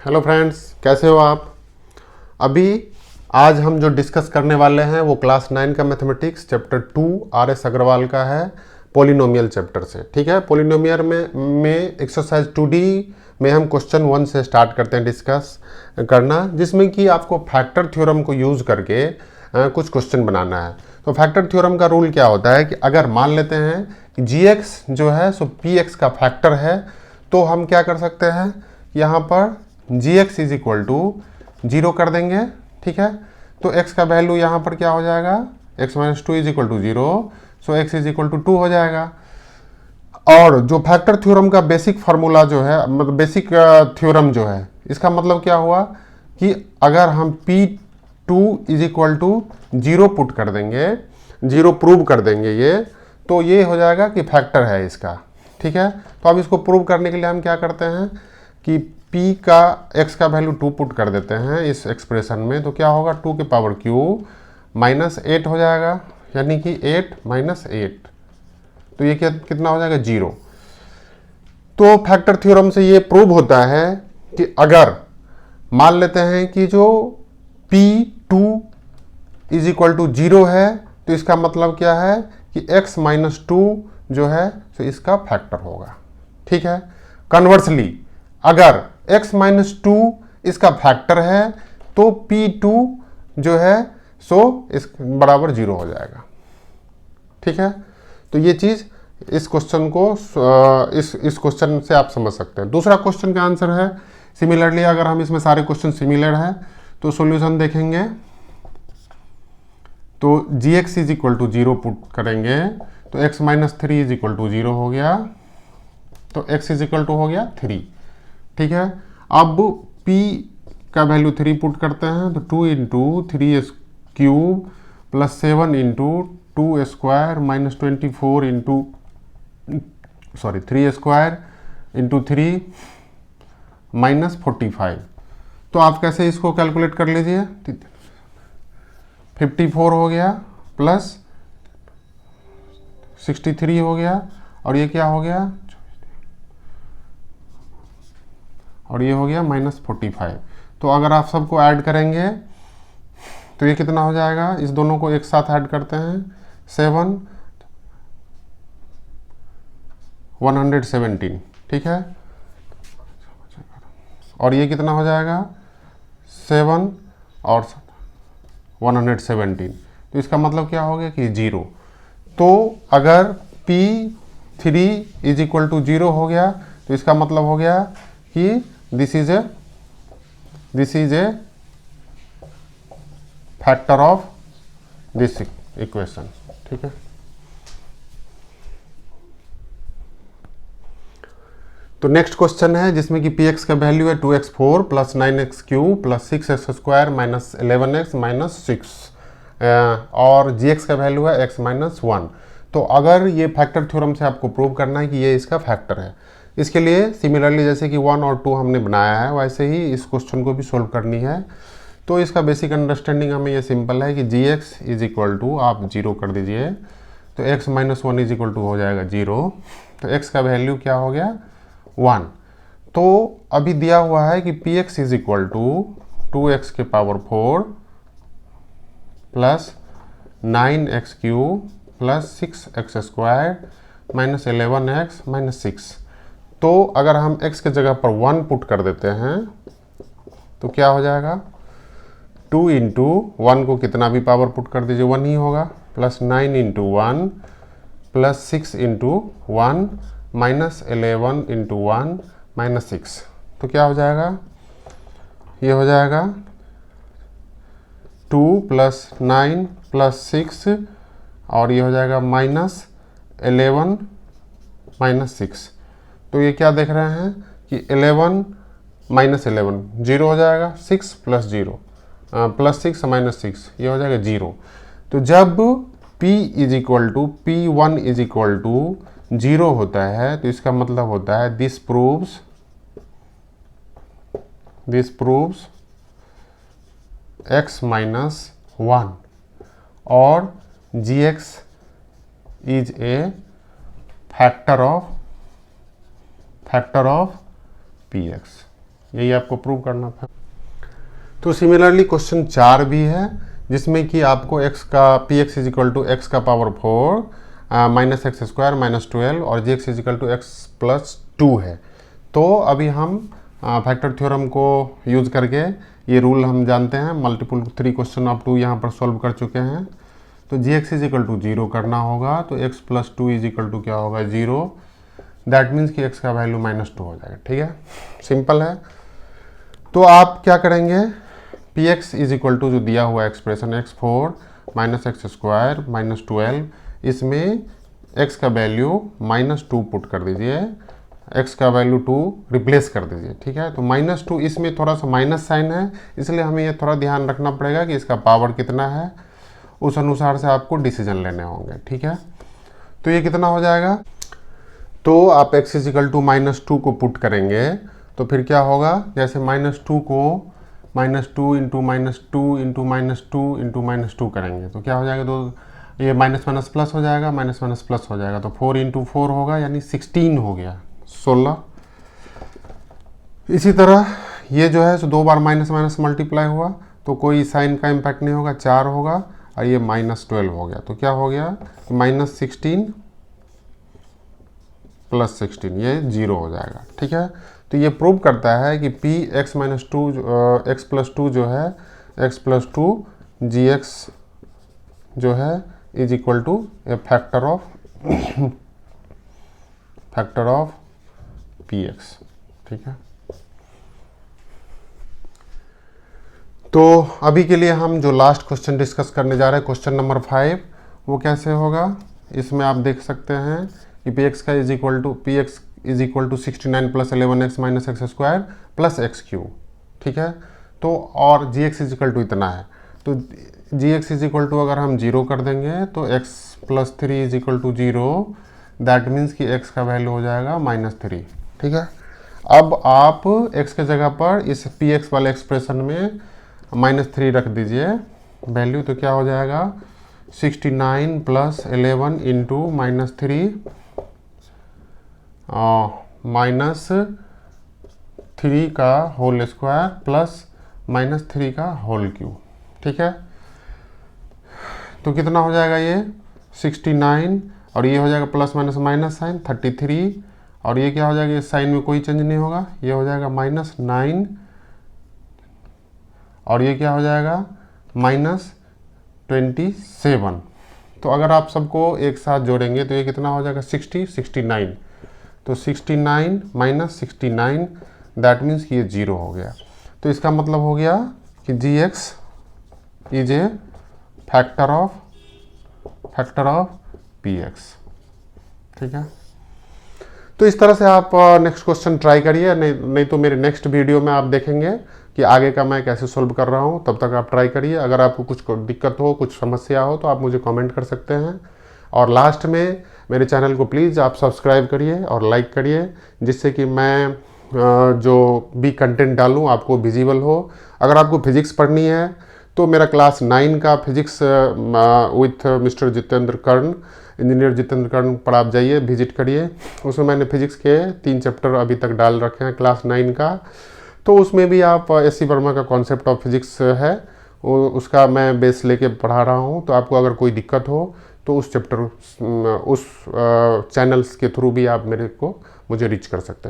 Hello friends, कैसे हो आप। अभी आज हम जो डिस्कस करने वाले हैं वो क्लास 9 का मैथमेटिक्स चैप्टर 2 आर.एस. अग्रवाल का है, पोलिनोमियल चैप्टर से। ठीक है, पोलिनोमियल में एक्सरसाइज 2D में हम क्वेश्चन 1 से स्टार्ट करते हैं डिस्कस करना, जिसमें कि आपको फैक्टर थ्योरम को यूज़ करके कुछ क्वेश्चन बनाना है। तो फैक्टर थ्योरम का रूल क्या होता है कि अगर मान लेते हैं कि gx जो है सो px का फैक्टर है, तो हम क्या कर सकते हैं, यहाँ पर gx इज इक्वल टू 0 कर देंगे। ठीक है, तो x का वैल्यू यहाँ पर क्या हो जाएगा, x minus 2 is equal to 0, so x is equal to 2 हो जाएगा। और जो फैक्टर थ्योरम का बेसिक फार्मूला जो है, मतलब बेसिक थ्योरम जो है, इसका मतलब क्या हुआ कि अगर हम P2 is equal to 0 put कर देंगे, 0 प्रूव कर देंगे तो ये हो जाएगा कि फैक्टर है इसका। ठीक है, तो अब इसको प्रूव करने के लिए हम क्या करते हैं कि P का x का वैल्यू 2 पुट कर देते हैं इस एक्सप्रेशन में, तो क्या होगा 2 के पावर क्यू माइनस 8 हो जाएगा, यानी कि 8 माइनस 8, तो ये कितना हो जाएगा 0। तो फैक्टर थ्योरम से ये प्रूव होता है कि अगर मान लेते हैं कि जो P2 इज इक्वल टू 0 है, तो इसका मतलब क्या है कि x माइनस 2 जो है तो इसका फैक्टर होगा। ठीक है, कन्वर्सली अगर x माइनस 2 इसका फैक्टर है तो P2 जो है सो इस बराबर 0 हो जाएगा। ठीक है, तो ये चीज़ इस क्वेश्चन को इस क्वेश्चन से आप समझ सकते हैं। दूसरा क्वेश्चन का आंसर है सिमिलरली, अगर हम इसमें सारे क्वेश्चन सिमिलर हैं तो सॉल्यूशन देखेंगे, तो gx is equal to 0 put करेंगे तो x minus 3 is equal to 0 हो गया, तो x इज इक्वल टू हो गया 3। ठीक है, अब p का वैल्यू 3 पुट करते हैं, तो 2 into 3 cube plus 7 into 2 square minus 24 into 3 square into 3 minus 45। तो आप कैसे इसको कैलकुलेट कर लीजिए, 54 हो गया प्लस 63 हो गया, और ये क्या हो गया, और ये हो गया माइनस 45। तो अगर आप सबको ऐड करेंगे तो ये कितना हो जाएगा, इस दोनों को एक साथ ऐड करते हैं 7 117। ठीक है, और ये कितना हो जाएगा 7 और 117, तो इसका मतलब क्या हो गया कि 0। तो अगर P3 इज इक्वल टू 0 हो गया तो इसका मतलब हो गया कि this is a factor of this equation. ठीक है, तो नेक्स्ट क्वेश्चन है जिसमें कि px का वैल्यू है 2x4 plus 9x cube plus 6x square minus 11x minus 6 और gx का वैल्यू है x माइनस 1। तो अगर ये फैक्टर थ्योरम से आपको प्रूव करना है कि ये इसका फैक्टर है, इसके लिए सिमिलरली जैसे कि 1 और 2 हमने बनाया है, वैसे ही इस क्वेश्चन को भी सोल्व करनी है। तो इसका बेसिक अंडरस्टैंडिंग हमें ये सिंपल है कि gx इज इक्वल टू आप 0 कर दीजिए, तो x minus 1 is equal to हो जाएगा 0, तो x का वैल्यू क्या हो गया 1। तो अभी दिया हुआ है कि px is equal to 2x के power 4 plus 9x cube plus 6x square minus 11x minus 6। तो अगर हम x के जगह पर 1 पुट कर देते हैं तो क्या हो जाएगा, 2 इंटू 1 को कितना भी पावर पुट कर दीजिए 1 ही होगा, plus 9 into 1 plus 6 into 1 minus 11 into 1 minus 6। तो क्या हो जाएगा, ये हो जाएगा 2 प्लस 9 प्लस 6, और ये हो जाएगा माइनस 11 माइनस 6। तो ये क्या देख रहे हैं कि 11 माइनस 11 0 हो जाएगा, 6 प्लस 0 प्लस 6 माइनस 6, ये हो जाएगा 0। तो जब p is equal to P1 is equal to 0 होता है तो इसका मतलब होता है दिस प्रूव्स x माइनस 1 और gx is a factor of px। यही आपको प्रूव करना था। तो सिमिलरली क्वेश्चन 4 भी है, जिसमें कि आपको x का P x is equal to X का power 4 minus x square minus 12 और जी x is equal to X plus 2 है। तो अभी हम फैक्टर थ्योरम को यूज़ करके ये रूल हम जानते हैं, मल्टीपल 3 क्वेश्चन आप 2 यहाँ पर सॉल्व कर चुके हैं। तो g x is equal to 0 करना होगा, तो x plus 2 is equal to क्या होगा 0। दैट मीन्स कि x का वैल्यू -2 हो जाएगा। ठीक है, सिंपल है। तो आप क्या करेंगे, p x is equal to जो दिया हुआ expression x4 minus x square minus 12, इसमें x का वैल्यू -2 पुट कर दीजिए, x का वैल्यू 2 रिप्लेस कर दीजिए। ठीक है, तो -2 इसमें थोड़ा सा माइनस साइन है, इसलिए हमें ये थोड़ा ध्यान रखना पड़ेगा कि इसका पावर कितना है, उस अनुसार से आपको डिसीजन लेने होंगे। ठीक है, तो ये कितना हो जाएगा, तो आप x इज इक्वल टू -2 को पुट करेंगे तो फिर क्या होगा, जैसे -2 को -2 इंटू -2 इंटू -2 इंटू -2 करेंगे तो क्या हो जाएगा, दो ये माइनस माइनस प्लस हो जाएगा, माइनस माइनस प्लस हो जाएगा, तो 4 इंटू 4 होगा, यानी 16 हो गया, 16। इसी तरह ये जो है सो 2 बार माइनस माइनस मल्टीप्लाई हुआ तो कोई साइन का इम्पैक्ट नहीं होगा, 4 होगा, और ये -12 हो गया, तो क्या हो गया, -16 प्लस 16, ये 0 हो जाएगा। ठीक है, तो ये प्रूव करता है कि p x minus 2 x plus 2 जो है x प्लस 2 जी एक्स जो है is equal to a factor of P x. ठीक है, तो अभी के लिए हम जो लास्ट क्वेश्चन डिस्कस करने जा रहे हैं, क्वेश्चन नंबर 5, वो कैसे होगा, इसमें आप देख सकते हैं कि पी एक्स का is equal to 69 plus 11x minus x square plus x cube. ठीक है, तो और जी एक्स इज इक्वल टू इतना है, तो g x is equal to अगर हम 0 कर देंगे तो x plus 3 is equal to 0, that means कि x का वैल्यू हो जाएगा -3। ठीक है, अब आप x के जगह पर इस पी एक्स वाले एक्सप्रेशन में -3 रख दीजिए वैल्यू, तो क्या हो जाएगा 69 प्लस 11 इंटू -3 -3 का होल स्क्वायर प्लस -3 का होल क्यूब। ठीक है, तो कितना हो जाएगा ये 69, और ये हो जाएगा प्लस माइनस माइनस साइन 33, और ये क्या हो जाएगा, इस साइन में कोई चेंज नहीं होगा, ये हो जाएगा -9, और ये क्या हो जाएगा -27। तो अगर आप सबको एक साथ जोड़ेंगे तो ये कितना हो जाएगा 69, तो 69 माइनस 69, दैट मीन्स कि ये 0 हो गया। तो इसका मतलब हो गया कि G x is a factor of P x. ठीक है, तो इस तरह से आप नेक्स्ट क्वेश्चन ट्राई करिए, नहीं तो मेरे नेक्स्ट वीडियो में आप देखेंगे कि आगे का मैं कैसे सोल्व कर रहा हूँ। तब तक आप ट्राई करिए, अगर आपको कुछ दिक्कत हो, कुछ समस्या हो तो आप मुझे कमेंट कर सकते हैं। और लास्ट में मेरे चैनल को प्लीज़ आप सब्सक्राइब करिए और लाइक करिए, जिससे कि मैं जो भी कंटेंट डालूँ आपको विजिबल हो। अगर आपको फिजिक्स पढ़नी है तो मेरा क्लास 9 का physics with mister Jitendra Karn, engineer Jitendra Karn पर आप जाइए, विजिट करिए। उसमें मैंने फिजिक्स के 3 चैप्टर अभी तक डाल रखे हैं क्लास 9 का, तो उसमें भी आप एस सी वर्मा का कॉन्सेप्ट ऑफ फिजिक्स है, उसका मैं बेस लेके पढ़ा रहा हूँ। तो आपको अगर कोई दिक्कत हो तो उस चैप्टर उस चैनल्स के थ्रू भी आप मुझे रीच कर सकते हैं।